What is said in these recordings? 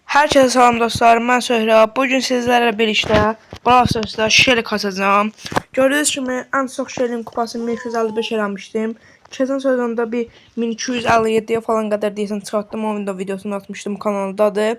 Herkese salam dostlar, ben Söhrab. Bugün sizlerle birlikte Brawl şeli kasacağım. Gördüğünüz gibi en çok şelin kupasını 1255 eləmişdim. Keçən sezonda bir 1257'ye falan kadar deyəsən çıxartdım. O videosunu atmışdım, kanaldadır.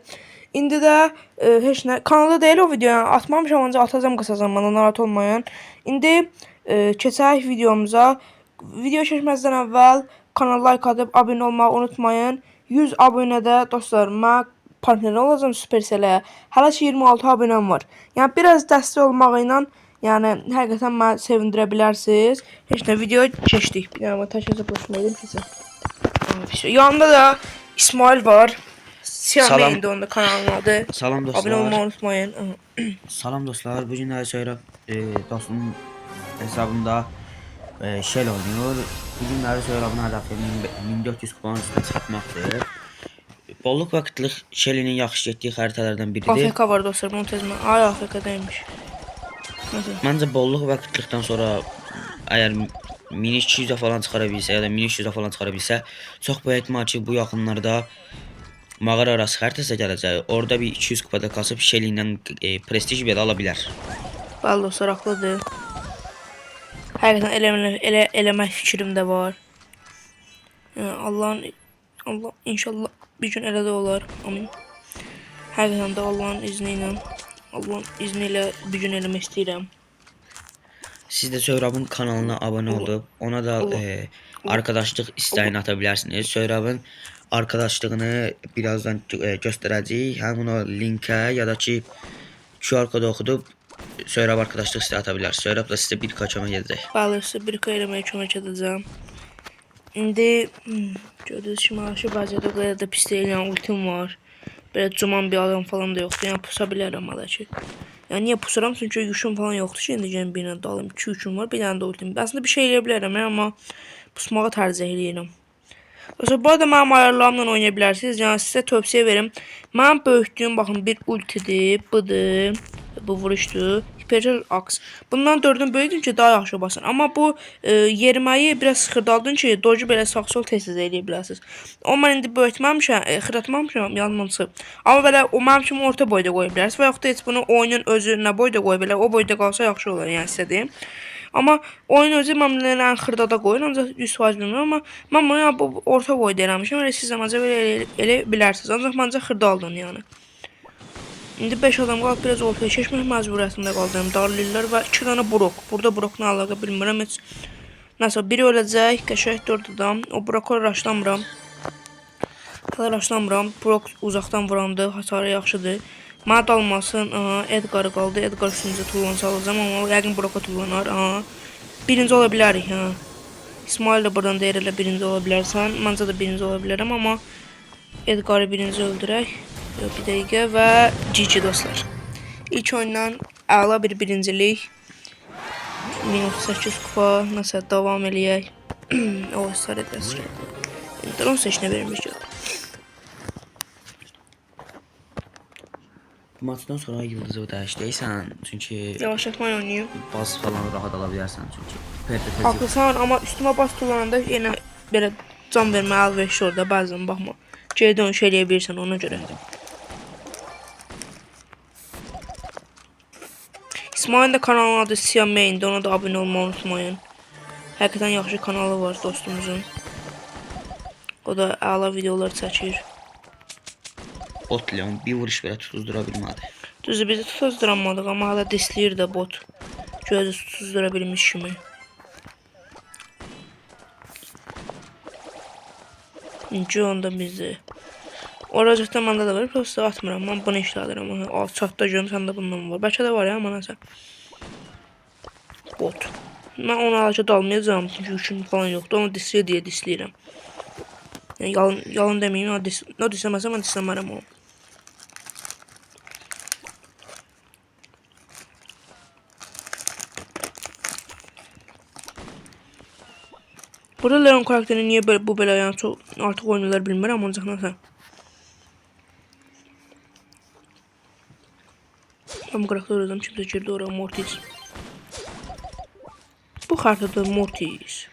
İndi də heç nə kanalda deyil o videoyu atmamışam, ancaq atacağım kasacağım, bana narahat olmayın. İndi keçək videomuza. Video keçməzdən əvvəl kanala like atıb abunə olmağı unutmayın. 100 abunədə dostlarıma partner olacağım Supercell-ə. Hələ ki 26 abunəm var. Yəni biraz dəstək olmağıyla, yəni həqiqətən məni sevindirə bilərsiniz. Heç nə video keçdik. Bir dənə tək hesablaşmaydım keçən. Yanında da İsmail var. Siyahmeyində onun da kanalının adı. Salam dostlar. Abunə olmağı unutmayın. Salam dostlar. Bugün daha sonra dostumun hesabında şel oynuyor. Bugün daha sonra bunun hedefi 1400 kupanın üstüne çıkartmaktır. Bolluk və qıtlıq şelinin yaxşı getdiyi xəritələrdən biridir. AFK var dostlar, bunu tezmə. Ay AFK-dəymiş. Məncə bolluk və qıtlıqdan sonra əgər 1200-ə falan çıxara bilsə ya da 1300-ə falan çıxara bilsə, çox böyük ehtimal ki bu yaxınlarda mağara arası xəritəsə gələcək. Orada bir 200 kupada kasıb şeli ilə prestij belə ala bilər. Bəli dostlar, haqlıdır. Həqiqətən eləmək fikrim də var. Allah inşallah bir gün elə də olar. Amin. Həqiqətən də Allahın izni ilə bir gün eləmək istəyirəm. Siz də Söhrabın kanalına abunə olub, ona da arkadaşlıq isteğini ata bilərsiniz. Söhrabın arkadaşlığını birazdan göstərəcəyik. Həmin o linkə ya da ki QR kodu oxudub Söhrab arkadaşlıq isteği ata bilər. Söhrab da sizə bir kömək edəcək. Bəli, sizə bir eləməyə kömək edəcəm. İndi gördüyünüz kimi aşı bacada qədər də pis deyil, yəni ultim var. Belə cuman bir adam falan da yoxdur, yəni pusa bilərəm hələ ki. Yəni niyə pusuram? Çünki yüküm falan yoxdur ki, indi gəlin birinə dalım. 2 yüküm var, bir dənə də ultim. Əslində bir şey eləyə bilərəm, amma pusmağı tərcih edirəm. Dostlar, bu arada mənim ayarlarımla oynaya bilərsiniz. Yəni sizə tövsiyə verim. Mənim böyütdüyüm baxın bir ultidir, budur. Bu vuruşdur. Hypergel Axe. Bundan 4-ün böyüdün ki daha yaxşı basın. Amma bu yeriməyi biraz sıxırdaldın ki doju belə sağ-sol tez-tez eləyə bilərsiniz. O mən indi böyütməmişəm, xırdatmamışam, yanımdan çıxıb. Amma belə o mənim kimi orta boyda qoya bilərsiniz və yaxud da heç bunu oyunun özü nə boyda qoya bilər, o boyda qalsa yaxşı olar, yəni sizə deyim. Amma oyun özü məmnuniyən ən xırdada qoyun, ancaq 100% bilmirəm, amma mən bunu yəni, bu orta boyda eləmişəm, elə siz məncə elə bilərsiniz, ancaq məncə xırdaldın yəni. İndi 5 adam qalıb biraz ortaya keçmək məcburiyyətində qaldım. Darlayırlar və 2 dənə brok. Burada brokla əlaqə bilmirəm heç. Nəsə biri öləcək, qəşəng 4 adam. O broka raşlamıram. Hələ raşlamıram. Brok uzaqdan vurandı, hasarı yaxşıdır. Mənə dalmasın. Edgar qaldı. Edgar üstüncə tullansa alacağım, amma yəqin broka tullanar. Birinci ola bilərik. İsmail də buradan deyir elə birinci ola bilərsən. Məncə də birinci ola bilərəm, amma Edgar'ı birinci öldürək. Bir dəqiqə və GG dostlar. İlk oyundan əla bir birincilik. Minus 8 kupa. Nəsə davam eləyək. O sarı dəstək. Dron seçinə vermiş yox. Bu maçdan sonra yıldızı dəyişdəysən, çünki Yavaşlatma oynayım. bas falan rahat ala bilərsən çünki. Haklısın, amma üstümə bas tullananda yenə belə can vermə əlverişli orada bəzən baxma. Geri dönüş eləyə bilirsən ona görə. İsmail'in də kanalının adı Siyahmeyində, ona da abunə olmağı unutmayın. Həqiqətən yaxşı kanalı var dostumuzun. O da əla videolar çəkir. Bot Leon bir vuruş belə tutuzdura bilmədi. Düzdür, bizi tutuzduramadıq, amma hələ disləyir də bot. Gözü tutuzdura bilmiş kimi. John da bizi. Oracıqda məndə də var, prosta atmıram, mən bunu işlədirəm. Çatda görüm, səndə bundan var. Bəlkə də var ya, amma nəsə. Bot. Mən ona alacaq dalmayacağım, çünki yüküm falan yoxdur, onu disliyə deyə disləyirəm. Yəni, yalan deməyim, o disləməsə mən disləmərəm onu. Burada Leon karakteri niyə bu belə, yəni çox artıq oyunlar bilmirəm, ancaq nəsə. Ben bu karakteri öldüm, kimse girdi oraya. Mortis. Bu haritada Mortis.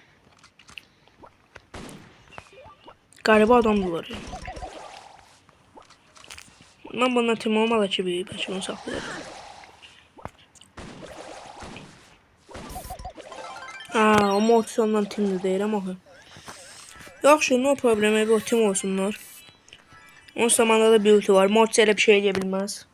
Galiba adamdılar ya. Mən bundan tim olmalı ki, bəlkə bunu saxlayarım. O Mortis ondan timli deyirəm axı. Yaxşı, no problem, o tim olsunlar. Onun zamanında da bir ulti var. Mortis elə bir şey eləyə bilməz.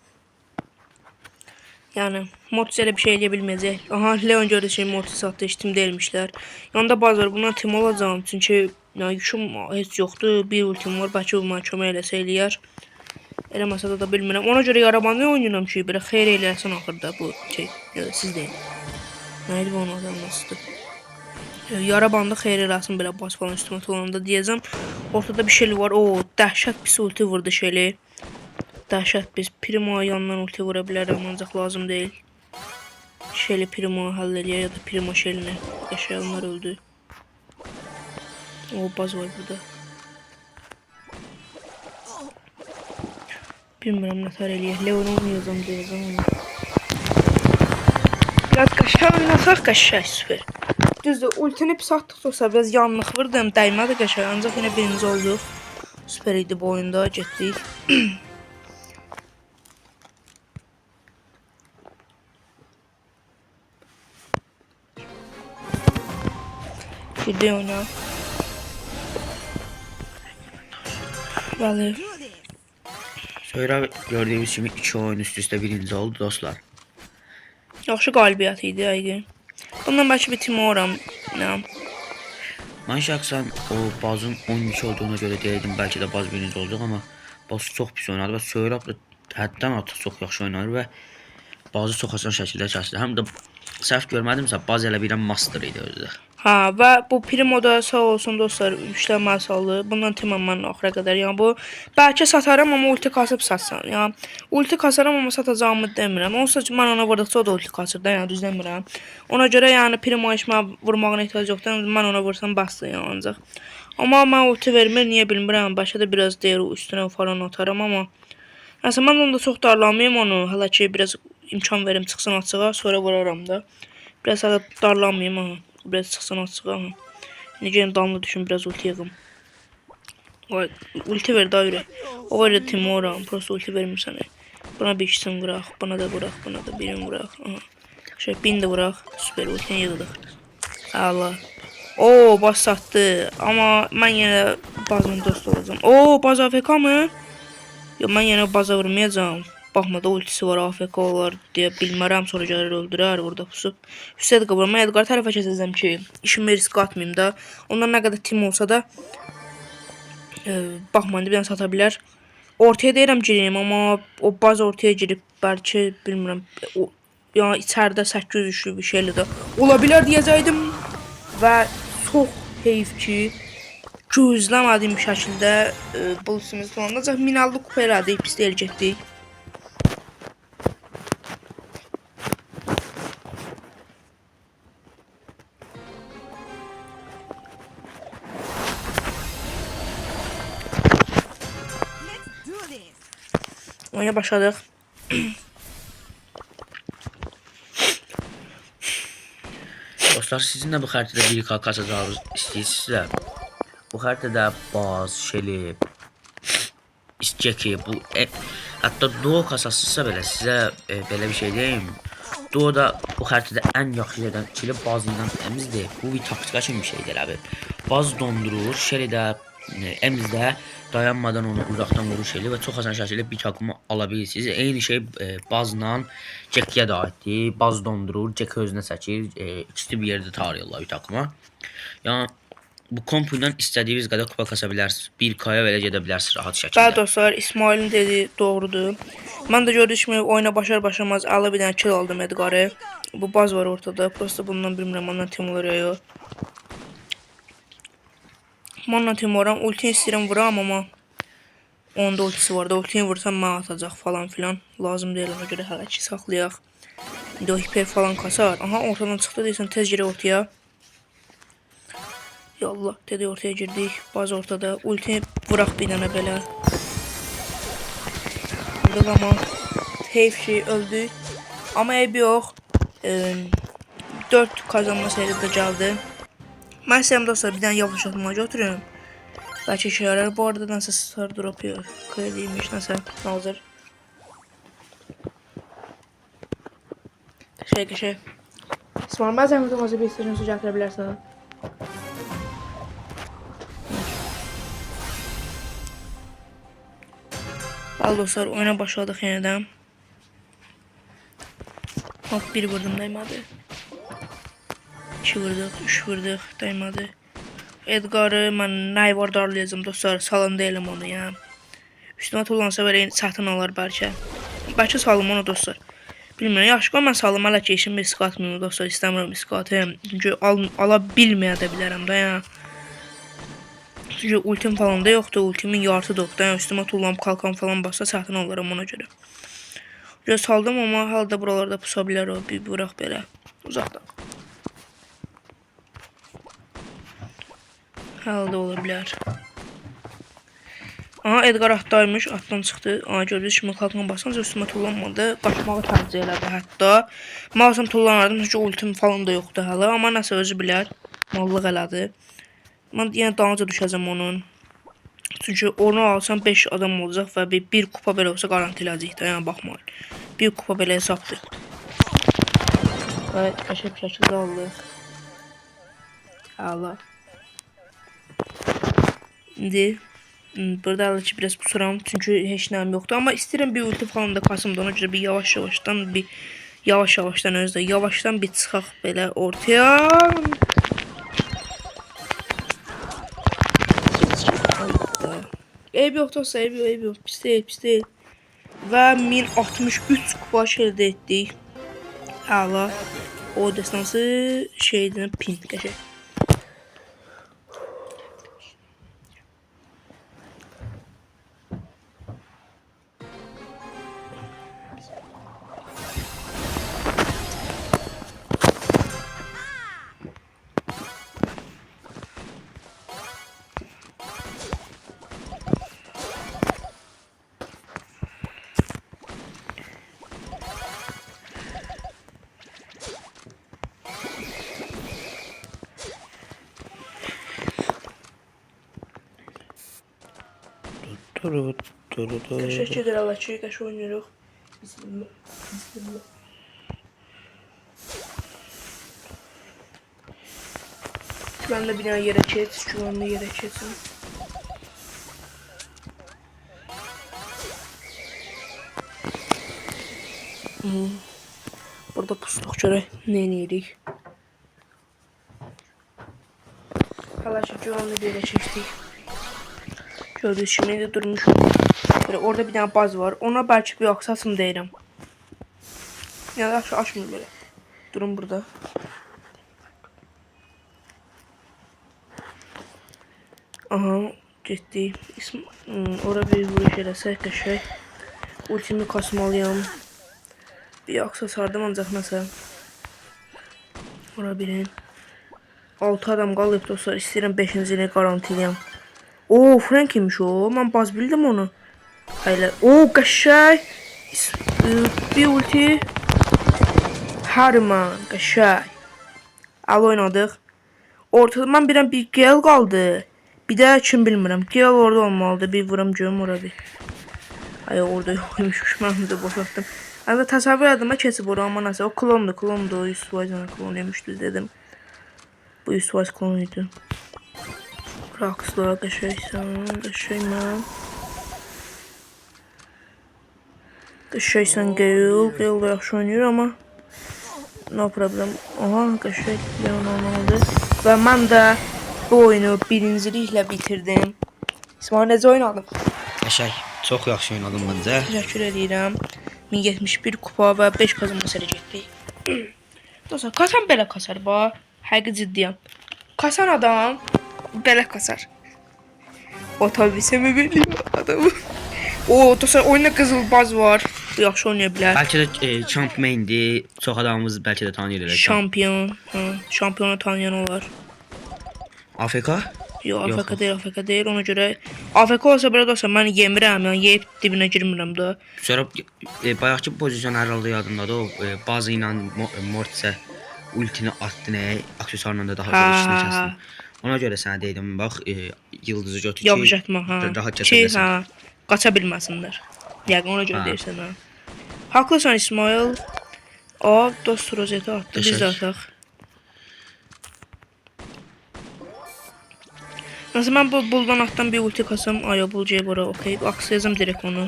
Yani Mortis elə bir şey eləyə bilməyəcək. Aha, Leon gördü şey Mortis satdı, heç tim deyilmişlər. Yanında bazar bundan tim olacağım. Çünki yani yüküm heç yoxdur. Bir ultim var, bəlkə bu mənə kömək eləsə eləyər. Eləməsə də bilmirəm. Ona görə yarabanı oynayıram ki, belə xeyir eləsin axırda bu şey. Siz deyin. Nəydi bu onun adamlasıdır? Yarabanda xeyir eləsin belə bas falan üstümə olanda deyəcəm. Ortada bir şey var. O dəhşət pis ulti vurdu şeyli. Dəhşət pis. Primo'ya yandan ulti vura bilərəm, ancaq lazım deyil. Şeyli Primo'yu həll eləyər ya da Primo şeylini. Qəşəng onlar öldü. O baz var burada. Bilmirəm nətər eləyək. Leon'u oynayacam deyəcəm onu. Biraz qəşəng oynasaq qəşəng süper. Düzdür, ultini pis atdıqsa biraz yanlıq vurdum. Dəymədi qəşəng, ancaq yine birinci olduq. Süper idi bu oyunda, getdik. Girdi oyuna. Bəli. Sonra gördüğünüz gibi 2 oyun üst üste birinci oldu dostlar. Yaxşı qalibiyyət idi yəqin. Bundan bəlkə bir tim oram. Ben şahsen o bazın 12 olduğuna göre deyirdim, belki de baz birinci olacaq, amma baz çox pis oynadı və Söyrab da həddən artıq çox yaxşı oynadı və bazı çox asan şəkildə kəsdi. Həm də səhv görmədimsə baz elə bir master idi özü də. Ha, və bu Primo da sağ olsun dostlar, yükləmə saldı. Bundan timam mən axıra qədər. Yəni bu bəlkə satarım, amma ulti kasıb satsam. Yəni ulti kasaram, amma satacağımı demirəm. Olsa ki mən ona vurduqca o da ulti kasır da, yəni düz demirəm. Ona görə yəni Primo işmə vurmağına ehtiyac yoxdur. Mən ona vursam bastı yəni ancaq. Amma mən ulti vermir, niyə bilmirəm. Bəlkə də biraz deyir üstünə falan atarım, amma məsələn mən onda çox darlamayım onu. Hələ ki biraz imkan verim çıxsın açığa, sonra vuraram da. Biraz hələ darlamayım ha. Biraz çıxsın açığa. Necə damla düşün, biraz ulti yığım. Vay, ulti ver daha ürək. O var ya Timoram, prosto ulti vermir sənə. Buna bir ikisini vuraq, buna da vuraq, buna da birini vuraq. Şey, bin de vuraq. Süper, ultini yığdıq. Allah. Oo, baz satdı. Amma mən yenə bazın dost olacağım. Oo, baz AFK mı? Yo, mən yenə baza vurmayacağım. Baxma da ultisi var, AFK olar deyə bilmərəm, sonra gəlir öldürər, orada pusub. Hüsəd qaburam, mən Edgar tərəfə keçəcəm ki, işimi risk atmayayım da. Ondan nə qədər tim olsa da, baxma, indi bir dənə sata bilər. Ortaya deyirəm gireyim, amma o baz ortaya girib, bəlkə, bilmirəm, yəni içəridə 800 üçlü bir şeylə də ola bilər deyəcəkdim. Və çox heyf ki, gözləmədiyim şəkildə bulsumuz falan. Ancaq minallı kupa elədik, pis deyil getdik. Oyuna başladıq. Dostlar, sizin də bu xəritədə 1K kasacağınız istəyirsinizsə, bu xəritədə baz, şeli, Jackie, bu hətta Duo kasasızsa belə sizə belə bir şey deyim. Duo da bu xəritədə ən yaxşı yerdən ikili baz ilə təmizdir. Bu bir taktika kimi bir şeydir abi. Baz dondurur, şeli də əmizdə dayanmadan onu uzaqdan vuruş eləyir və çox asan şəkildə bir takımı ala bilirsiniz. Eyni şey bazla Jack'yə də aiddir. Baz dondurur, Jack özünə çəkir, ikisi bir yerdə tarayırlar bir takıma. Yəni bu komp ilə istədiyiniz qədər kupa kasa bilərsiniz. 1K-ya belə gedə bilərsiniz rahat şəkildə. Bəli dostlar, İsmail'in dediyi doğrudur. Mən də gördüyünüz kimi oyuna başlamaz ala bir dənə kill aldım Edgar'ı. Bu baz var ortada. Prosta bundan bilmirəm, ondan tim olur ya yox. Manla tim vuram, ultini istəyirəm vuram, amma onda ultisi var da, ultini vursam mən atacaq falan filan. Lazım deyil, ona görə hələ ki saxlayaq. İndi o hiper falan kasar. Aha, ortadan çıxdı deyirsən, tez girək ortaya. Yallah, dedi ortaya girdik. Baz ortada. Ultini vuraq bir dənə belə. Vurduk ama heyf şey öldü. Ama eybi yox. 4 kazanma seride gəldi. Mən istəyirəm dostlar, bir dənə yavaş atmaca oturuyorum. Bəlkə işə yarar. Bu arada nəsə star drop yok. Krediymiş, nəsə hazır. Şey. İsmail ben zəhmət olmasa bir istəyirəm su gətirə bilərsən. Al dostlar, oyuna başladıq yenidən. Hop, 1 vurdum, dəymədi. 2 vurduq, 3 vurduq, dəymədi. Edgar'ı mən nəy var darlayacağım dostlar, salın deyiləm onu ya. Üstümə tullansa belə satın alar bəlkə. Bəlkə salım onu dostlar. Bilmirəm, yaxşı qoy mən salım, hələ ki işim risk atmıyorum dostlar, istəmirəm risk atayım. Çünki ala bilməyə də bilərəm da ya. Çünki ultim falan da yoxdur, ultimin yarısı da yoxdur. Yəni üstümə tullanıb kalkan falan bassa satın alıram ona görə. Görə saldım, amma halda buralarda pusa bilər o, bir bıraq belə uzaqda. Halda ola bilər. Aha, Edgar atdaymış, atdan çıxdı. Aha, gördünüz kimi kalkan bassanca üstümə tullanmadı. Qaçmağı tərcih elədi hətta. Malsam tullanardım, çünki ultim falan da yoxdur hələ. Amma nəsə özü bilər, mallıq elədi. Mən yenə dalınca düşəcəm onun. Çünki onu alsam 5 adam olacaq və bir kupa belə olsa garanti eləyəcək də, yəni baxmayın. Bir kupa belə hesabdır. Və qəşəng bir şəkildə aldıq. Allah. İndi burada hələ ki biraz pusuram, çünki heç nəyim yoxdur. Amma istəyirəm bir ulti falan da kasım da, ona görə bir yavaş-yavaşdan özdə yavaşdan bir çıxaq belə ortaya. Eyb yox dostlar, eyb yox, pis deyil. Və 1063 kupa əldə etdik. Əla. O destansı şeydən pin qəşəng. Teşekkür ederim Allah ki, qəşəng oynayırıq. Bismillah. Güvenli bir yere geç, güvenli yere geçin. Burada pusluq görək, nə edirik. Hala ki, güvenli bir yere keçdik. Gördüğünüz kimi de durmuşum. Böyle orada bir tane baz var. Ona belki bir aksasım deyirəm. Ya da açmıyor böyle. Durun burada. Aha, getdik. Ora bir vuruş eləsək qəşəng. Ultimi kasmalıyam. Bir aksas sardım ancaq nəsə. Ora birin. 6 adam qalıb dostlar. İstəyirəm 5-cini garantiliyəm. Oo, Frank imiş o. Mən baz bildim onu. Hayla. Oo, qəşəng. Bir ulti. Harman, qəşəng. Al oynadıq. Ortada mən birdən bir gel qaldı. Bir də kim bilmirəm. Gel orada olmalıdır. Bir vuram görüm ora bir. Ay orada yoxmuş. Mən də boşaltdım. Aslında təsəvvür edim keçib ora, amma nəsə o klondur. O 100% klon demişdi dedim. Bu 100% klon idi. Rockstar qəşəngsən. Qəşəngsən Gale da yaxşı oynayır amma no problem. Aha, qəşəng olmalıdır. Və mən də bu oyunu birinciliklə bitirdim. İsmail necə oynadım? Qəşəng, çox yaxşı oynadım məncə. Təşəkkür edirəm. 1071 kupa və 5 qazanma sərə getdik. Dostlar, kasan belə kasar ba. Həqiqi ciddiyəm. Kasan adam belə kasar. Otobüsə mi vereyim adamı? O, dostlar, oyunda qızıl baz var. Yaxşı oynaya bilər. Bəlkə də championdir. Çox adamımız bəlkə də tanıyır elə. Şampiyon. Şampiyonu tanıyan olar. AFK? Yox, AFK deyil. Ona görə AFK olsa belə dostlar, mən yemirəm, yəni yeyib dibinə girmirəm də. Sonra bayaqki pozisyon hər halda yadımdadır. O bazı ilə Mortse ultini atdı nə, aksesuarla da daha çox işini kəsdi. Ona görə sənə deydim, bax, yıldızı götür ki, yavaşlatma, rahat kəsəbilirsən. Qaça bilməsinlər. Yəqin ona görə deyirsən, ha. Haqlısan İsmail. Aa, dost rozeti attı. Biz de Qəşəng. ataq. Nasıl ben bu buldan attan bir ulti kasam. Aya bulcaya bura okey. Aksı yazım direkt onu.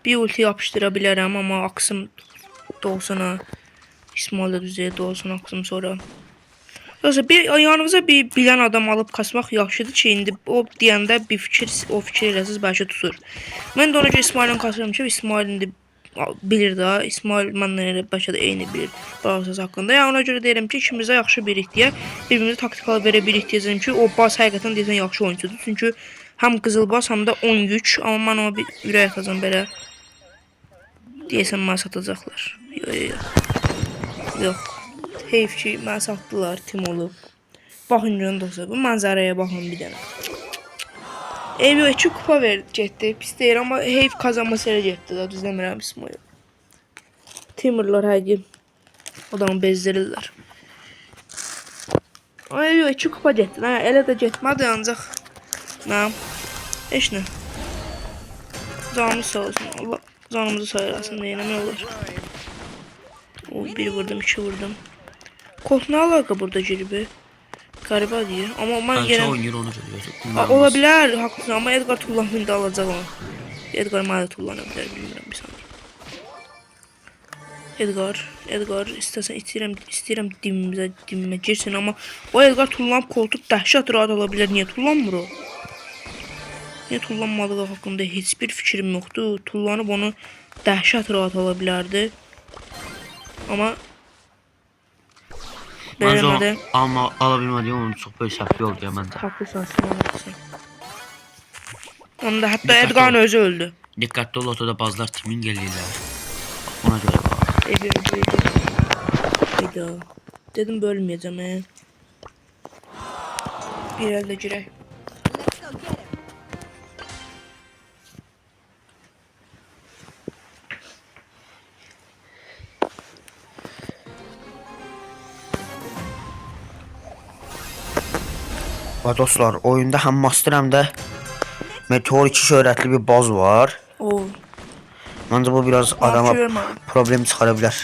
Bir ulti yapıştıra bilərəm ama aksım dolsana. İsmail'de düzeye dolsun aksım sonra. Yoksa bir yanınıza bir bilen adam alıp kasmaq yaxşıdır ki, indi o deyəndə bir fikir, o fikir eləsiz bəlkə tutur. Mən də ona görə İsmail'in kasıram ki, İsmail indi bilir də, İsmail məndən elə bəlkə də eyni bilir bazası haqqında. Yəni ona görə deyirəm ki, ikimizə yaxşı birik deyə, birbirimizi taktikalı verə birik deyəcəm ki, o baz həqiqətən deyəsən yaxşı oyuncudur. Çünki həm qızıl baz, həm də 10 güc, amma mən ona bir ürək atacam belə. Deyəsən mənə satacaqlar. Yox. Heyf ki, mənə satdılar, tim olub. Baxın görün dostlar, bu mənzərəyə baxın bir dənə. Evi 2 kupa verdi, getdi. Pis deyir, amma heyf kazanması elə getdi da, düz demirəm İsmail. Timurlar həqiqi adamı bezdirirlər. Evi 2 kupa getdi, elə də getmədi ancaq. Nə? Heç nə. Canımız sağ olsun, Allah canımızı sayırasın, neynəmək olar. O, 1 vurdum, 2 vurdum. Colt ne alaka burada Cilbi? Gariba diyor ama ben Bəlkə gene... oynayır onu görüyorsun. Olabilir, haklısın ama Edgar tullanmayı alacak onu. Edgar mağda tullanabilir, bilmiyorum bir saniye. Edgar istəyirəm dimimizə girsin ama o Edgar tullanıb koltuq dəhşət rahat olabilir. Niye tullanmır o? Niye tullanmadığı hakkında hiçbir fikrim yoktu. Tullanıb onu dəhşət rahat olabilirdi. Ama Məncə verəmədi. amma ala bilmədiyim onun çox böyük səhvi oldu ya məncə. Haklısın, haklısın. Onda hatta Edgar'ın özü öldü. Diqqətli ol, otoda bazılar timing eləyirlər. Ona görə bax. Hayda. Dedim bölmeyeceğim Bir elde girək. Və dostlar, oyunda həm master həm də Meteor 2 şöhrətli bir baz var. Oo. Məncə bu biraz adama görmədim. problem çıxara bilər.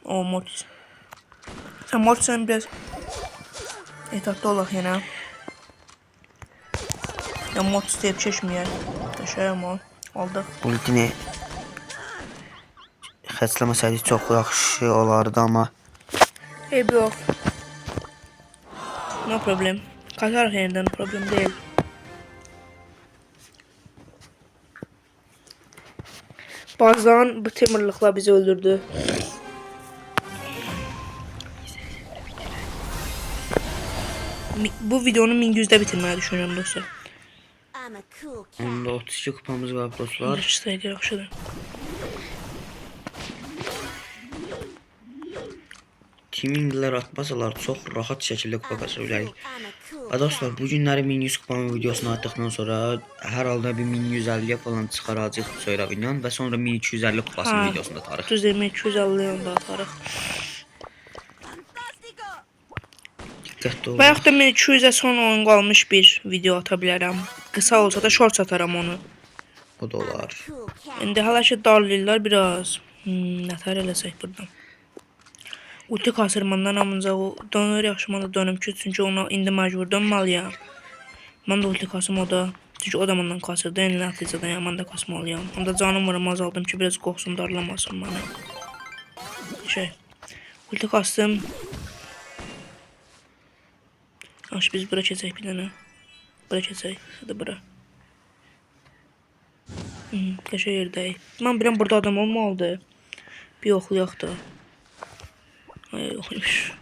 O Mortis. Sen Mortis'den biraz etatlı olaq yenə. Ya Mortis deyib çeşməyər. Təşəkkürəm o. Aldıq. Ultini xərcləməsəydik çox yaxşı olardı amma Eybi yox. No problem. Kaçarıq yenidən, problem deyil. Bazen bu timurluqla bizi öldürdü. Bu videonu 1100'de bitirmeyi düşünüyorum dostlar. onda 32 kupamız var dostlar. İstəyir yaxşıdır. Timinglər atmasalar çox rahat şəkildə kupa qasa bilərik. Dostlar, bu günləri 1100 kupanın videosunu atdıqdan sonra hər halda bir 1150'ye falan çıxaracaq Söyrəvindən və sonra 1250 kupasının videosunu atarıq. Düz demək 250'yə da atarıq. Diqqətli olun. Və yaxud da 1200'ə son oyun qalmış bir video ata bilərəm. Qısa olsa da short ataram onu. Bu da olar. İndi hala ki darlayırlar biraz. Nətər eləsək buradan. Ulti kasırmandan amınca o dönür yaxşı mənə dönüm ki, çünki ona indi məcbur dönməliyəm. Mən də ulti kasım o da. Çünki o da məndən kasırdı, yəni nəticədən yəni mən də kasmalıyam. Onda canım vuram azaldım ki, biraz qorxsun, darlamasın mənə. Ulti kastım. Aş biz bura keçək bir dənə. Bura keçək, hadi bura. Qəşəng yerdəyik. Mən biləm burada adam olmalıdır. Bir yoxlayaq da. Ay yoxmuş.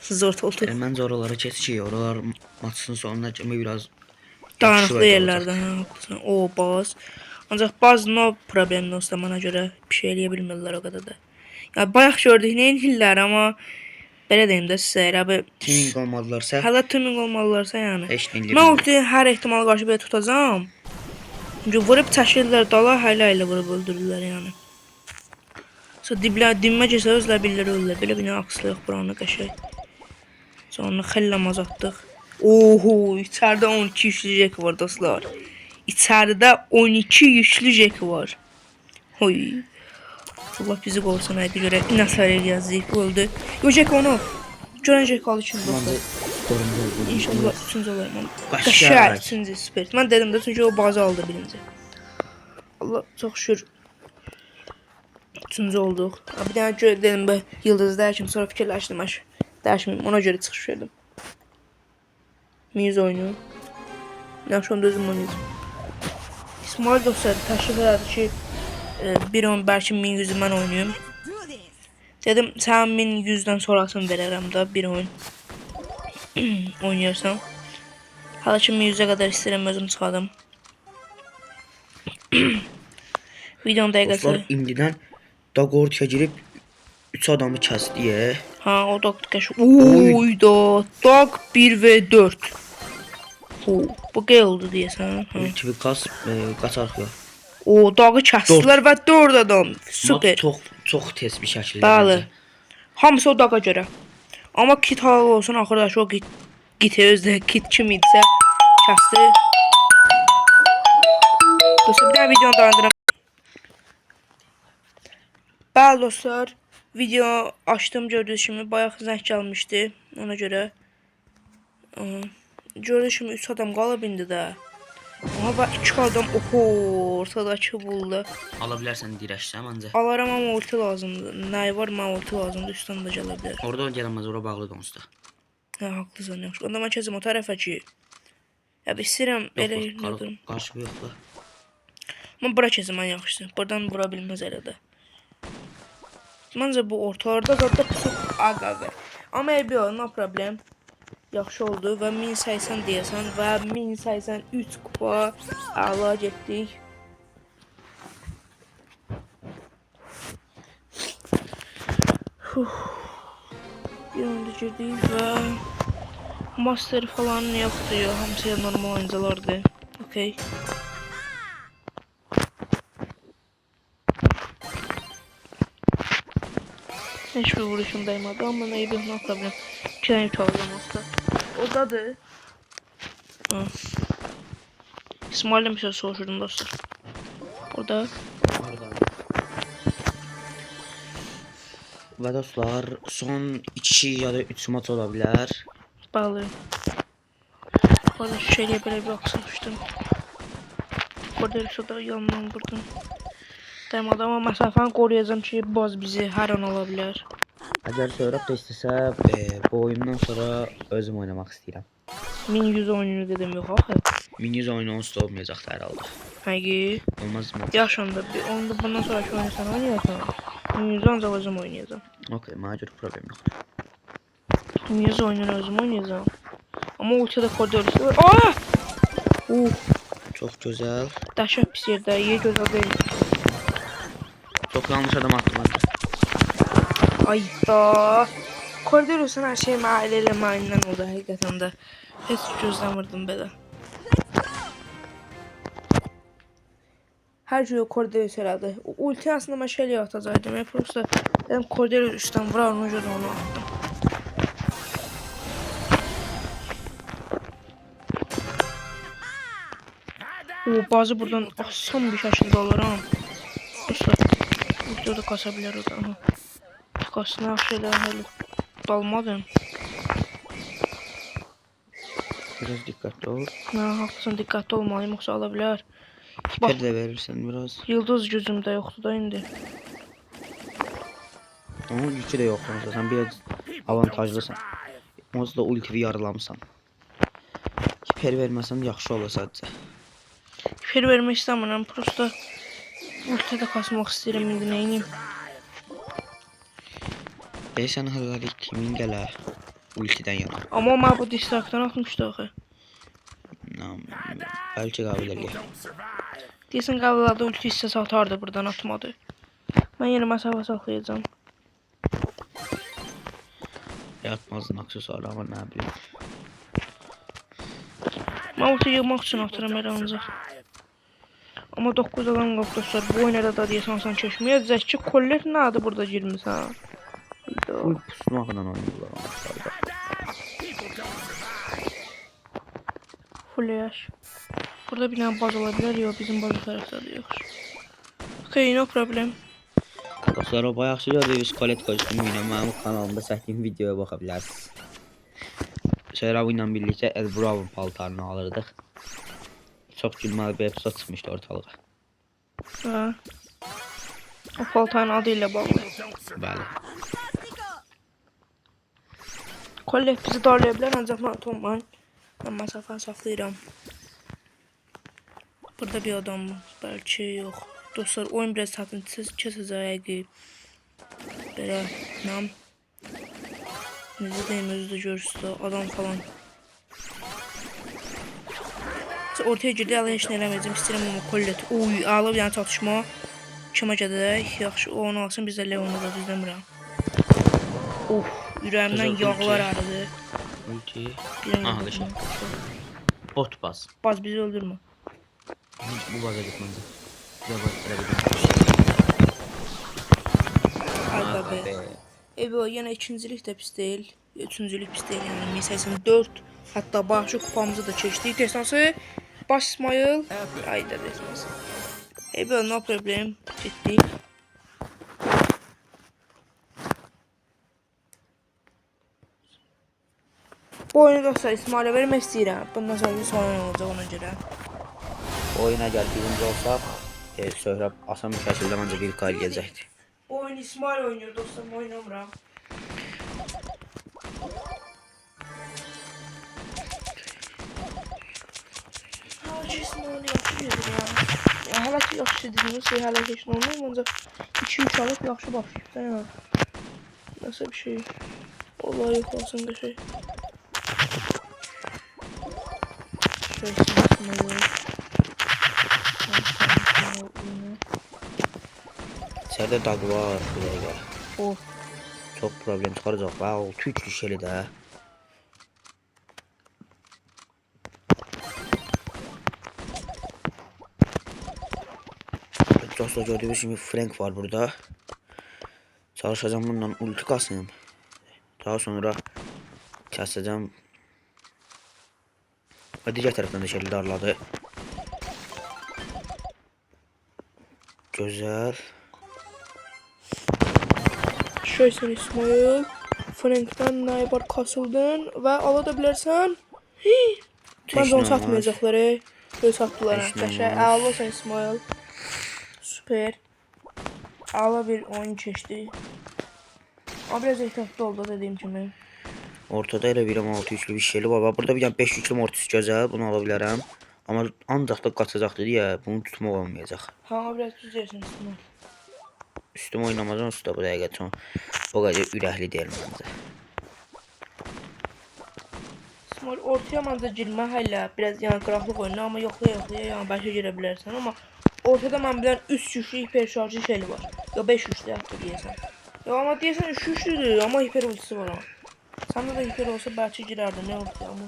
Zor oldu. Məncə oralara keç ki, oralar maçın sonuna kimi biraz Dağınıqlı yerlərdən, haklısın. O baz. Ancaq baz no problem dostlar, mənə görə bir şey eləyə bilmirlər o qədər də. Ya bayaq gördük nə edirlər, amma belə deyim də sizə, elə timing olmadılarsa, hələ timing olmalılarsa yəni. heç nə eləyə Mən ulti hər ehtimala qarşı belə tutacağam. Çünki vurub çəkirlər dala, hələ vurub öldürürlər yəni. Dibimə girsə özlər bilirlər ölürlər. Belə bir aksılıq buranı qəşəng. Sonra xəlləmaz atdıq. Oho, içəridə 12 işləyəcək var dostlar. içeride 12 yüklü Jack var. Oy. Allah bizi qorusun, haydi görək. Nasıl yazıyıq, öldü. Yo, Jack onu. Görən Jack alı üçün Məncə dostlar. sorumlu olduğunu İnşallah üçüncü olaram. Qaşaq. Qaşaq üçüncü süper. Mən dedim də çünki o bazı aldı birinci. Allah çox şükür. Üçüncü olduq. Bir dənə görə dedim bu yıldız dəyişim, sonra fikirləşdim aş. Dəyişməyim, ona görə çıxış verdim. Miyiz oyunu. Yaxşı onda özüm oynayacağım. İsmail dostlar təşrif elədi ki, bir on bəlkə 1100'ü mən oynayım. Dedim sən 1100'dən sonrasını verərəm da bir oyun oynayarsan. Hala ki 1100'ə qədər istəyirəm özüm çıxadım. Videonun dəqiqəsi. Dostlar indidən Dagortiya girib 3 adamı kəsdi. Ha o da qəş. Oyda Dag 1v4. Bu qeyoldu deyəsən. Ultivi kas qaçarxıyor. O dağı kəsdilər və 4 adam. Super. Çox tez bir şəkildə. Bəli. Hamısı o dağa görə. Amma kit halal olsun, axırdaşı o giti özdə kit kim idisə kəsdi. Dostlar bir dənə videonu dayandırım. Bəli dostlar, video açdım gördüyünüz kimi bayaq zəng gəlmişdi. Ona görə gördüyünüz kimi 3 adam qalıb indi də. Aha bak 2 adam ortadakı buldu. Ala bilərsən dirəşsə məncə. Alaram ama ulti lazımdır. Nəyi var, mənə ulti lazımdır. Üstdən də gələ bilər. Orada o gəlməz, ora bağlıdır onsuz da. Hə, haqlısan, yaxşı. Onda mən keçim o tərəfə ki. Ya bir istəyirəm elə yerdə durum. Qarşı yoxdur. Mən bura keçim ən yaxşısı. Buradan vura bilməz elə də. Məncə bu ortalarda zaten pusub ağadır. Amma eybi yox, no problem. Yaxşı oldu və 1080 deyəsən və 1083 kupa əla getdik. Bir anda girdik və master falan yoxdur ya, hamısı normal oyunculardır. Okey. Hiçbir vuruşum daymadı ama neydi no problem. Çayım çalacağım aslında. Odadır. İsmail'le bir şey soruşurdum dostlar. Burada. Və dostlar, son 2 ya da 3 maç ola bilər. Bağlı. Orada şu şeyliğe böyle bir aksamıştım. Burada bir da yandan vurdum. Daymadı ama mesafəni koruyacağım ki boz bizi hər an ola bilər. Əgər Söhrab da istəsə, bu oyundan sonra özüm oynamaq istəyirəm. 1100 oyunu dedim yox axı. 1100 oyunu onsuz da olmayacaq da hər halda. Həqiqi. Olmaz mı? Yaşanda bir onda bundan sonraki oyunu sən oynayarsan. 1100 ancaq özüm oynayacağım. Okey, mənə görə problem yoxdur. 1100 oyunu özüm oynayacağım. Ama ultidə koridor var. Aa! Çox gözəl. Dəhşət pis yerdə, yer gözəl deyil. Çox yanlış adam attım məncə. Ayda. Koridor olsun hər şey mənə elə məndən oldu həqiqətən də. Heç gözləmirdim belə. Hər şey koridor elədi. Ulti aslında mən şeylə atacaqdım. Yəni prosta dedim koridor üstdən vurar, ona görə onu atdım. Bazı buradan asan bir şəkildə alıram. Dostlar, videoda kasa bilər o da. Kasına yaxşı elə hələ dalmadım. Biraz diqqətli ol. Nə, haqlısan, diqqətli olmalıyım, yoxsa ala bilər. Hiper də verirsən biraz. Yıldız gücümdə yoxdur da indi. Onun yükü də yoxdur. Sən biraz avantajlısan. Onsuz da ultivi yarılamısan. Hiper verməsən yaxşı olur sadəcə. Hiper vermək istəmirəm, prosta ultidə kasmaq istəyirəm, indi neyiniyim. Sən hələlik kimin gələ ultidən yana? Amma mən bu distrakdan atmışdı axı. Bəlkə qabil eləyək. Deyəsən qabiladı ulti hissə satardı, buradan atmadı. Mən yenə məsafə saxlayacağım. Yatmazdın aksesuarı amma nə bilim. Mən ulti yığmaq üçün atıram hər ancaq. Amma 9 adam qalıb dostlar, bu oynada da deyəsən sən keçməyəcək ki, kollet nədir burada girmirsən? Bu pusmaqla oynayırlar onlarda. Full yaş. Burada bir tane baz olabilir. Yok, bizim bazı tarafta da yok. Okay, no problem. Dostlar, o bayaq gördüyünüz kolet kostyumu ilə mənim kanalımda çəkdiyim videoya baxa bilərsiniz. Sonra bu ilə birlikdə El Bravo paltarını alırdıq. Çox gülməli bir epizod çıxmışdı ortalığa. Ha. O paltanın adıyla bağlı. Bəli. Kollet bizi darlayabilir ancak rahat olmayın. Ben mesafe saklayacağım. Burada bir adam belki yok. Dostlar, oyun biraz takıntısız keseceği. Böyle nam. Necə deyim, özü də görürsünüz, adam falan. Ortaya girdi, ələ heç nə eləməyəcəm, istəyirəm ama kollet. Uy, ağlı bir dənə çatışma. Kime gedək? Yaxşı, o onu alsın, biz də Leon'u da düzləmirəm. Of, ürəyimdən yağlar aradı. Ulti. Birini Aha, öldürdüm. dışarı. Bot bas. Baz bizi öldürme. Bu baza gitmedi. Aga be. Evo yine ikincilik de pis değil. Üçüncülük pis değil yani. 1084. Hatta başı kupamızı da çeşdik. Destansı. Baş İsmail. Ayda destansı. Evo no problem. Gittik. Bu oyunu dostlar İsmail'e vermek istəyirəm. Bundan sonra bir sonra olacaq ona göre. Oyuna gəl birinci olsaq, Söhrəb asan bir şəkildə məncə bir kar gələcəkdir. Bu oyunu İsmail oynuyor dostlarım, oynamıram. İsmail yaxşı gedir ya. Hələ ki yaxşı dediyimiz şey hələ heç nə olmur, ancaq 2-3 alıb yaxşı başlayıb da ya. Nasıl bir şey? Vallahi yok olsun bir şey. Şöyle İsmail. İçəridə dağ var bu dəqiqə. Oh. Çox problem çıxaracaq. Və 6-3 düşəli də. Dostlar, gördüğünüz gibi Frank var burada. Çalışacağım bundan ulti kasayım. Daha sonra kəsəcəm. Və digər tərəfdən də şəkildə darladı. Gözəl. Şöysən İsmail. Frank'dan Naybar kasıldın və ala da bilərsən. Bence onu satmayacaqlar. Böyle sattılar. Arkadaşlar. Ağla olsan İsmail. Süper. Ağla bir oyun keçdi. Ama biraz ehtiyatlı oldu dediğim kimi. Ortada elə bir 6-3'lü bir şeyli var. Burada bir 5-3'lü mortis gözəl. Bunu ala bilərəm. Amma ancaq da qaçacaqdır deyə bunu tutmaq olmayacaq. Ha, biraz düz yersin İsmail. Üstüm oynamazdan usta bu dəqiqə çox o qədər ürəkli deyil məncə. İsmail ortaya manca girmə hələ biraz yan qıraqlıq oyunu amma yoxlaya yan başa girə bilərsən amma ortada mən bilən 3 güclü hiper şarjı şeyli var. Ya 5 güclü hətta deyəsən. Ya amma deyəsən 3 güclüdür amma hiper ultisi var ama. Səndə də hiper olsa bəlkə girərdi nə oldu amma.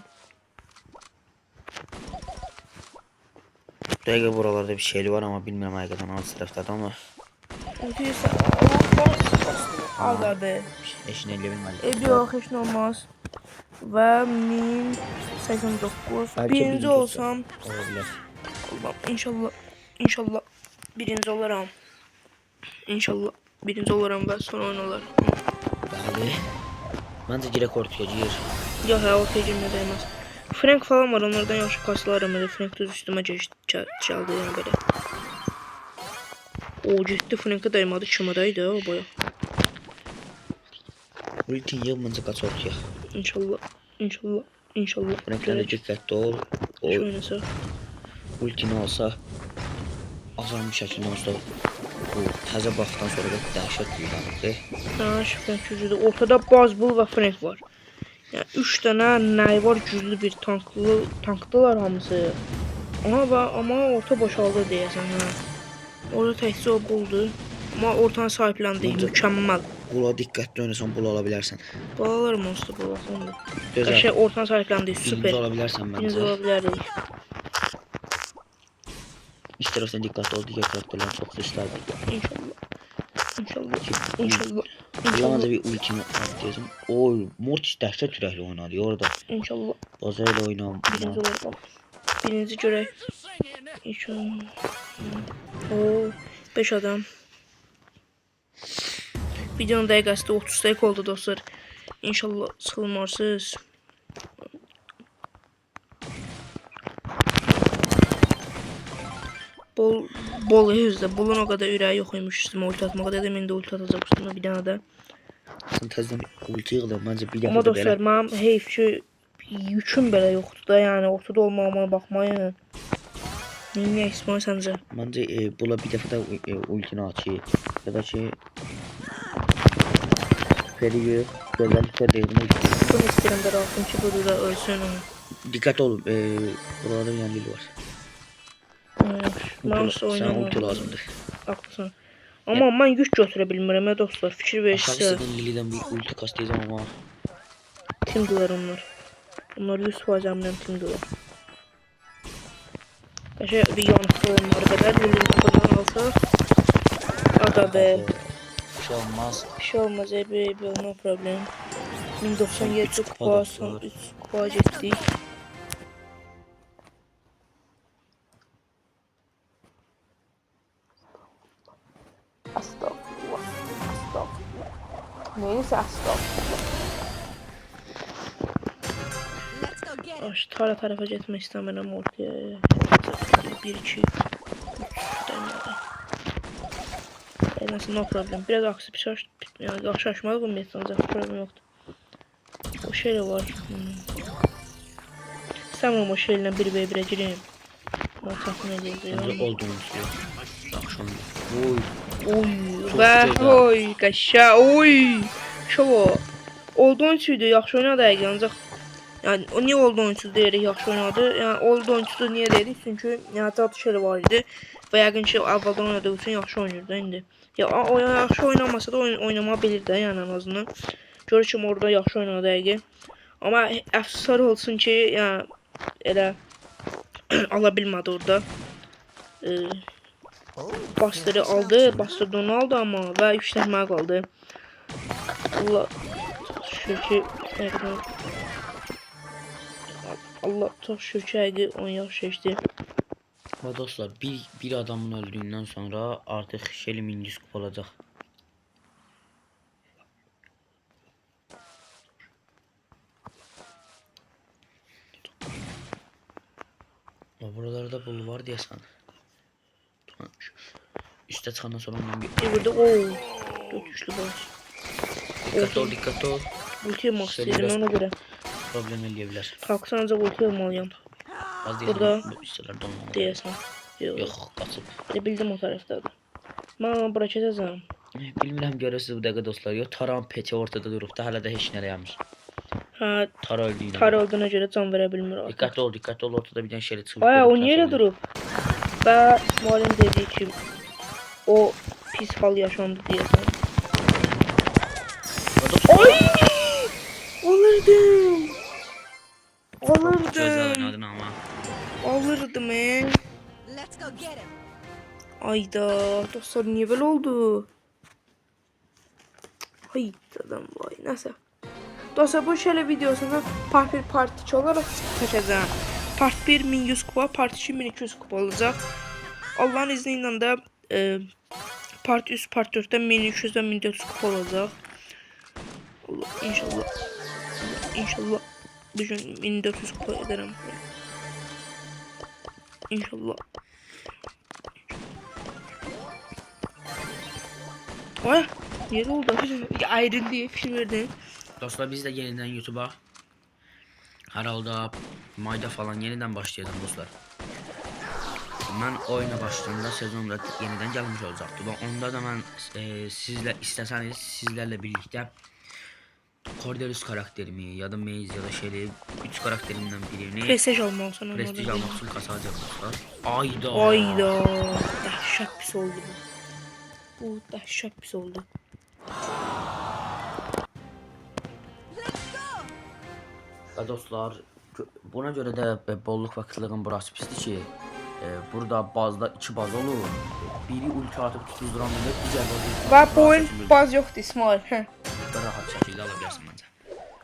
Dəqiqə buralarda bir şeyli var amma bilmirəm həqiqətən hansı tərəfdədir amma. Ultiysə aga be. Heç nə eləyə bilmədik. Yox heç nə olmaz. Və 1089. Birinci olsam. Ola bilər. İnşallah birinci olaram. İnşallah birinci olaram və sonra oyun olar. Bəli. Məncə girək ortaya gir. Yox, ortaya girmə dəymez. Frank falan var, onlardan yaxşı kaslarım. Frank düz üstümə çaldı yəni belə. O ciddi Frank'a daymadı, şımadaydı o boya. Ultin yığ məncə qaç ortaya. İnşallah. Frank'dən də diqqətli ol. O Şu oynasa. ultini alsa azam bir şəkildə onsuz bu təzə baxdan sonra da dəhşət büyüdü. Ha, şu Frank güclüdür. Ortada Bazbul və Frank var. Yəni 3 dənə nəy var, güclü bir tankdılar hamısı. Amma orta boşaldı deyəsən ha. Orada təkcə o buldu. Amma ortanı sahibləndi, mükəmməl. Bula diqqətli oynarsan bula ala bilərsən. Balalarım olsa bulasın. Gözəl. Şey ortanı sahibləndi, süper. Birinci ola bilərsən Birinci məncə. ola bilərik. İstərsən diqqətli ol, digər karakterlər çox risklidir. İnşallah. Yalnız bir ultimi atacağım. Oy, Mortis dəhşət ürəkli oynadı orada. İnşallah. Baza ilə oynam. Birinci olaraq. Birinci görək. İki. Oo, 5 adam. Videonun dəqiqəsi də 30 dəqiqə oldu dostlar. İnşallah sıxılmarsınız. Bol hızlı. Bolun o kadar ürəyi yox imiş üstümə ulti atmağa. Dedim indi ulti atacaq üstümə bir dənə də. Sən təzədən ulti yığılır. Məncə bir Amma dəfə də belə. dostlar mənim heyf ki yüküm belə yoxdur da, yəni ortada olmağıma baxmayın. Niyə İsmail səncə? Məncə bula bir dəfə də ultini açı. Ya da ki Feriyi gözəlliklə deyilmək istəyirəm. Bunu istəyirəm də rahatım ki, burada da ölsün. Diqqət ol, burada yanlış var. Mən Sən ulti lazımdır. Haklısın. Amma mən yük götürə bilmirəm dostlar. Fikir Aşağı verirsə. sıqın Lili'dən bir ulti kastlayacağım ama. Timdiler onlar. Onlar 100% əminəm timdiler. Qəşə bir yanıqda onları qədər Lili'nin kafadan alsaq. Aga be. Bir şey olmaz. Bir şey olmaz ebi no problem. 1097 kupa son 3 kupa getdik. Astagfirullah. Astagfirullah. Neyse astagfirullah. Aş tara tarafa getmək istəmirəm ortaya. 1 2 3 dənə. Neyse no problem. Biraz aksi bir şey yani aşaşmalı bu metanca problem yoktu. O şey de var. Sen o şeyle bir ve bire gireyim. Ben tahmin ediyorum. Bence olduğunu istiyor. Akşam. Oy. Oy. Ve oy. Kaşa oy. Şova. Olduğun üçüydü. Yaxşı oynadı əgər ancaq. Yani o niye olduğun üçün deyirik yaxşı oynadı. Yani olduğun üçün niye dedik? Çünki yani tatlı şey var idi. Və yəqin ki avvaldan oynadığı üçün yaxşı oynayırdı indi. Ya o yaxşı oynamasa da oynamağı bilir də yəni en azından. Görür ki orada yaxşı oynadı əgər. Amma əfsuslar olsun ki, yəni elə ala bilmədi orada. Bastırı aldı, bastırdı onu aldı amma və yüksəlməyə qaldı. Allah şükür ki Allah çok şükür onu yaxşı seçdi. Ve dostlar bir adamın öldüğünden sonra artık Shelly 1100 kupa olacak. Buralarda bul var diye sen. Üste çıkandan sonra ondan bir... Burada ooo. 4 güçlü var. Dikkat ol, dikkat ol. Ulti yemek istedim ona göre. Problem eleyebilir. Kalksan ancak ulti yemeliyim. Az Burada bu üsteler donmamalı. diyesen. Yok, kaçıp. Bildim o taraftadır. Ben bırak edeceğim. Bilmirəm görürsünüz bu dəqiqə dostlar. Yo Taran peti ortada durubda, hələ də heç nə eləmiş. Ha, Tara öldüyünə. tar olduğuna göre can verebilmir. Dikkatli ol ortada bir tane Shelly çıxıb. Aya o niye öyle durup? Ben malum dediği için o pis hal yaşandı diyesen. Ay! Alırdım. Gözəl Alırdım. oynadın ama. Alırdım Ayda dostlar niye böyle oldu? Ay adam vay neyse. Dostlar bu şöyle videosunu part 1 part 2 olarak çekeceğim. Part 1 1100 kupa, part 2 1200 kupa olacak. Allah'ın izniyle de part 3 part 4'te 1200 ve 1400 kupa olacak. Allah, inşallah. İnşallah bugün 1400 kupa ederim. İnşallah. Ay, niye oldu? Ayrın diye fikir verdim. Dostlar biz de yeniden YouTube'a herhalde mayda falan yeniden başlayacağım dostlar. Ben oyuna başladığımda sezonda yeniden gelmiş olacaktı. Onda da ben sizle isteseniz sizlerle birlikte Cordelius karakterimi ya da Maze ya da Shelly 3 karakterimden birini Prestij almak sana. prestij almak için kasacağım dostlar. Ayda. Ayda. Dehşet pis oldu bu. Bu dehşet pis oldu. Ve dostlar buna göre de bolluk ve kıtlığın burası pisdir ki burada bazda 2 baz olur. Biri ulti atıp tutuzduran millet diğer bazı. Ve bu oyun baz yoktu İsmail. Rahat şekilde alabilirsin bence.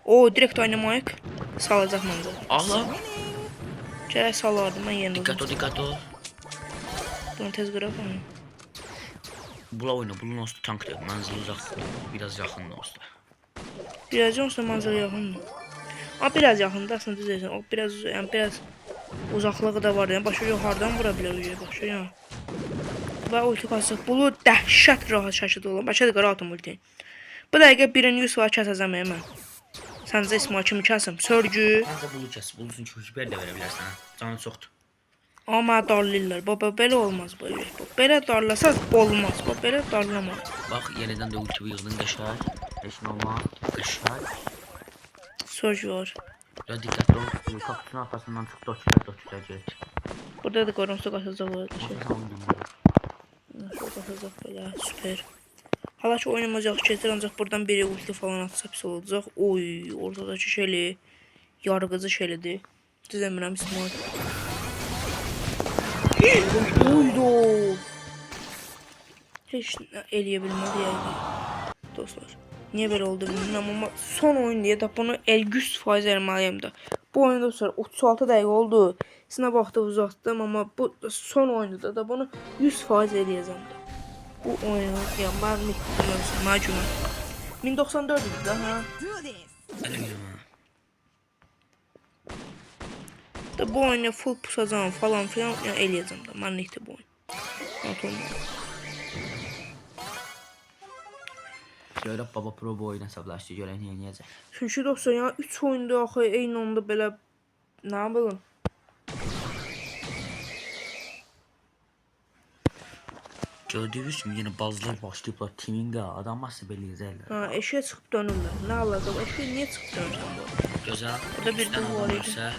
O direkt oynamayık. Salacak bence. Allah. Gərək salardım, mən yenə Dikkat ol, dikkat ol. Bunu tez qıraq onu. Bula oyna, bunun usta tank değil. Manzili uzak, biraz yakın usta. Biraz olsa manzara yaxındır. Amma biraz yaxındır, aslında düz deyirsən. O biraz, yəni biraz uzaqlığı da var. Yəni başa yuxarıdan vura bilər o başa yəni. Və ulti qasıq. Bulu dəhşət rahat şəkildə olan. Başa da rahatım ulti. Bu dəqiqə birini 100 var kəsəcəm mən. Səncə İsmail kimi kəsim? Sörgü. Bence bulu kes, bulusun çünkü hiper de verebilirsin ha. Canı çoktu. Amma darlayırlar. Baba belə olmaz bu. Belə darlasaz olmaz. Bu belə darlama. Bak yeniden de ulti yığdın kaşar. Eşin olma, kaşar. Sörgü var. Ya dikkatli ol, kapısının arkasından çık, dörtçüler geç. Burada da qorumsu qatacaq var. Tamam, Şöyle qatacaq belə. Süper. Hala ki oynamacaq keçir ancaq buradan biri ulti falan atsa pis olacaq. Oy, ortadakı şeyli yargıcı şeylidir. Düzəmirəm İsmail. Uydu. Heç eləyə bilmədi yəni. Dostlar. Niyə belə oldu bilmirəm amma son oyun deyə də bunu 100% verməliyəm də. Bu oyunda sonra 36 dəqiqə oldu. Sinə vaxtı uzatdım amma bu son oyunda da bunu 100% eləyəcəm də. Bu oyunu ya mən bilmirəm, macun. 1094 idi də ha. Da bu oyunu full pusacağım falan filan ya eləyəcəm də. Mən neytə bu oyun. Atılmır. Şöyle baba pro bu oyun hesaplaştı, gören yeniyecek. Çünki dostlar ya 3 oyunda axı eyni anda belə nə bilim. Gördüğünüz gibi yine bazılar başlayıplar teaming'e, adam varsa belli izlerler. Ha, eşeğe çıxıb dönürlər. Nə alaka? Eşeğe niyə çıxıb dönürsən bu? Güzel. Burada bir üstten bu var adam idi. ölsə,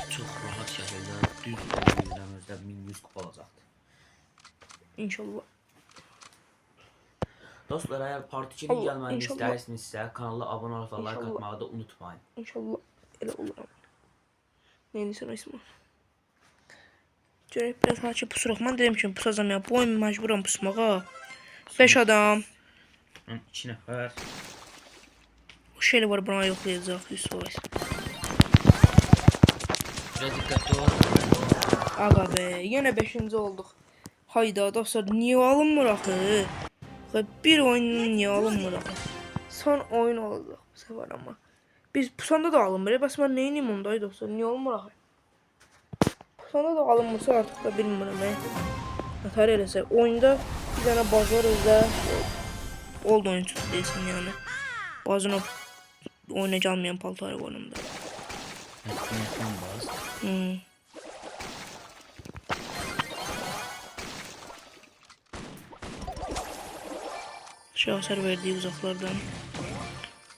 çok rahat şekilde düz oyunlarımızda 1100 kupa olacaktı. İnşallah. Dostlar, eğer part 2'nin Allah, gelmeni inşallah. istersinizse kanala abone olup like İnşallah. atmayı da unutmayın. İnşallah elə oluram. Neydi sən ismi? Görək biraz haçı pusuruq. Mən dedim ki pusacam ya. Bu oyun məcburam pusmağa. 5 adam. 2 nəfər. O şeylə var buna yoxlayacaq 100%. Biraz dikkatli ol. Aga be, yenə 5-ci olduq. Hayda dostlar, niyə alınmır axı? Bir oyun niyə alınmır axı? Son oyun olacaq bu səfər amma. Biz pusanda da alınmır. Bəs mən nə edeyim onda dostlar? Niyə olmur axı? Pusanda da alınmırsa artıq da bilmirəm. Nətər eləsə, oyunda bir dənə baz var özdə. Oldu oyuncu deyilsin yəni. Bazına oyuna gəlməyən paltarı var onda. Netdən baz. Şahsər verdiyi uzaqlardan.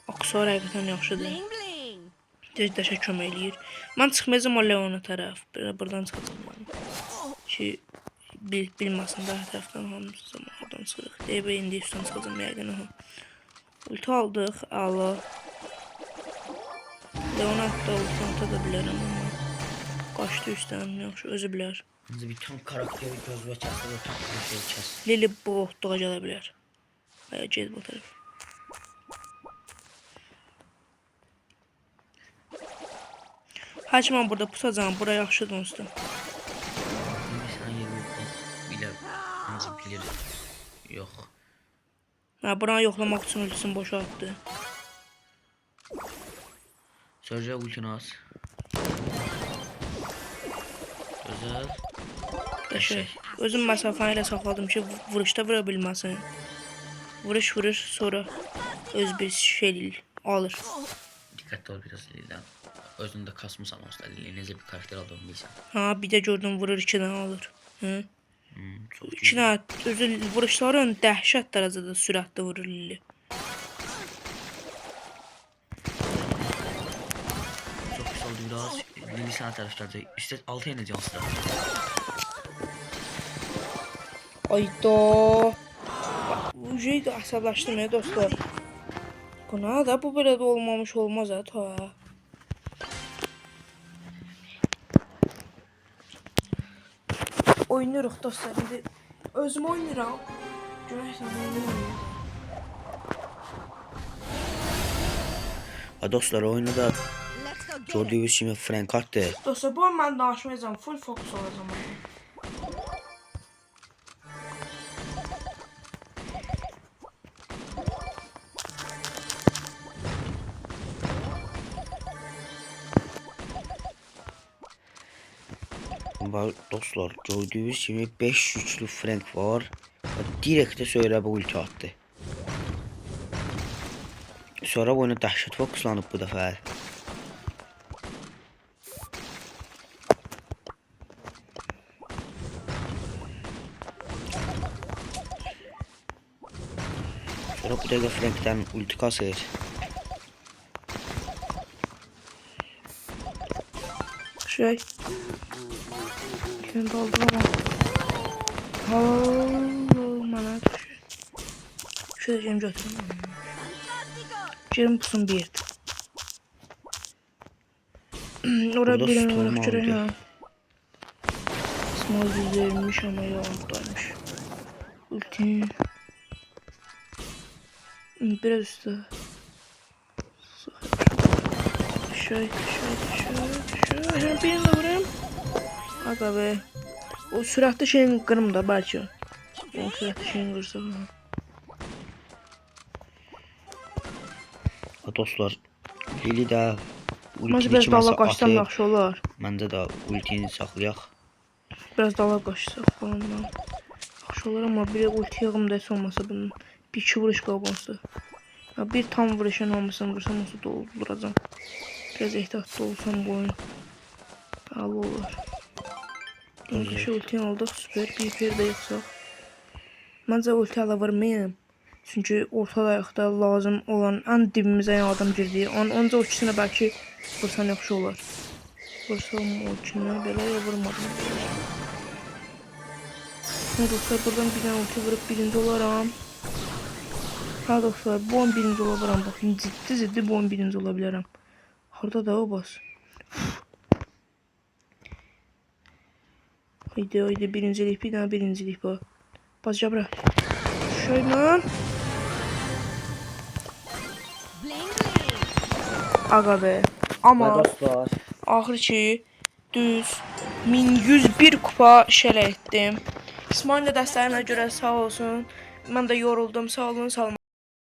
Aksar həqiqətən yaxşıdır. Dəşə kömək eləyir. Mən çıxmayacam o Leona tərəf. Buradan çıxacam. Ki bilməsin daha tərəfdən hamısı zaman oradan çıxırıq. DB indi üstdən çıxacam yəqin. Ulti aldıq. Allah. Leona da ulti ata da bilərəm amma. Qaçdı üstdən. Yaxşı özü bilər. Bizi bir tam karakteri gözüme kəsdi və tam karakteri kəsdi. Lili bu otluğa gələ bilər. Aya ged bu tərəf. Haçman burada pusacağım. Bura yaxşıdır onsuz da. Sən yerini bilir. Ancaq bilir. Yox. Ha, buranı yoxlamaq üçün ultisini boşa atdı. Sörcə ultini az. Gözəl. Qəşəng. Özüm məsafəni ilə saxladım ki, vuruşda vura bilməsin. Vuruş vurur, sonra öz bir şey alır. Dikkatli ol biraz Lili'den. Özünde kasmışsan olsa Lili necə bir karakter aldığını bilsən. Ha, bir də gördüm vurur 2 dənə alır. Hı? Çox 2 dənə özü vuruşların dəhşət dərəcədə sürətli vurur Lili. Çok pis oldu biraz. Lili sana tərəf gələcək. Üstə 6 yenəcək onsuz da. Ayda. Bu şeydə əsəbləşdim ya dostlar. Buna da bu belə də olmamış olmaz ha ta. Oynuruq dostlar indi. Özüm oynuram. Görürsən oynayıram. Ha dostlar oyunu da Gördüyünüz kimi Frank kartdır. Dostlar, bu oyun mən danışmayacağım. Full fokus olacağım. Dostlar, gördüyünüz kimi 5 yüklü Frank var. Direkt də Söhrəbə ulti atdı. Sonra oyuna dəhşət fokuslanıb bu dəfə. Sonra bu dəqiqə Frank'dən ulti kasır. Şey. Kendi aldım ama. Bana düşüyor. Şöyle cem götürüm. Cem pusun bir yerde. Orada Burada birini storm olarak aldı. ha. Small yüzeymiş ama yavaştaymış. Ultin. Biraz üstü. Şöyle. Birini de vurayım. Aga be. O süratli şeyin kırım da belki. O süratli şeyin kırsa. Dostlar, Lili də Məncə ultini biraz dala kiməsə qaçsam atıb. yaxşı olar. Məncə də ultini saxlayaq. Biraz dala qaçsaq falan. Yaxşı olar amma bir ulti yığımdaysa olmasa bunun. Bir iki vuruş qalması. Ya bir tam vuruşun hamısını vursam olsa dolduracağım. Biraz ehtiyatlı olsam bu oyun. Halı olur. Şu ulti aldık, süper. Bir peri de yıksaq. Məncə ulti ala vurmayayım. Çünki orta ayaqda lazım olan ən dibimizə yan adam girdi. Onca o ikisine belki vursan yaxşı olar. Vursam o ikisine belə ya vurmadım. Ne dostlar, buradan bir tane ulti vurup birinci olaram. Ha dostlar, bu oyun birinci olabilirim. Bakın ciddi bu oyun birinci olabilirim. Harada da o bas. Haydi birincilik, bir tane birincilik bu. Basacağım bırak. Şöyle. Aga be. Ama dostlar, axır ki düz 1101 kupa şələ etdim. İsmail də dəstəyinə görə sağ olsun. Mən də yoruldum. Sağ olun, salamat.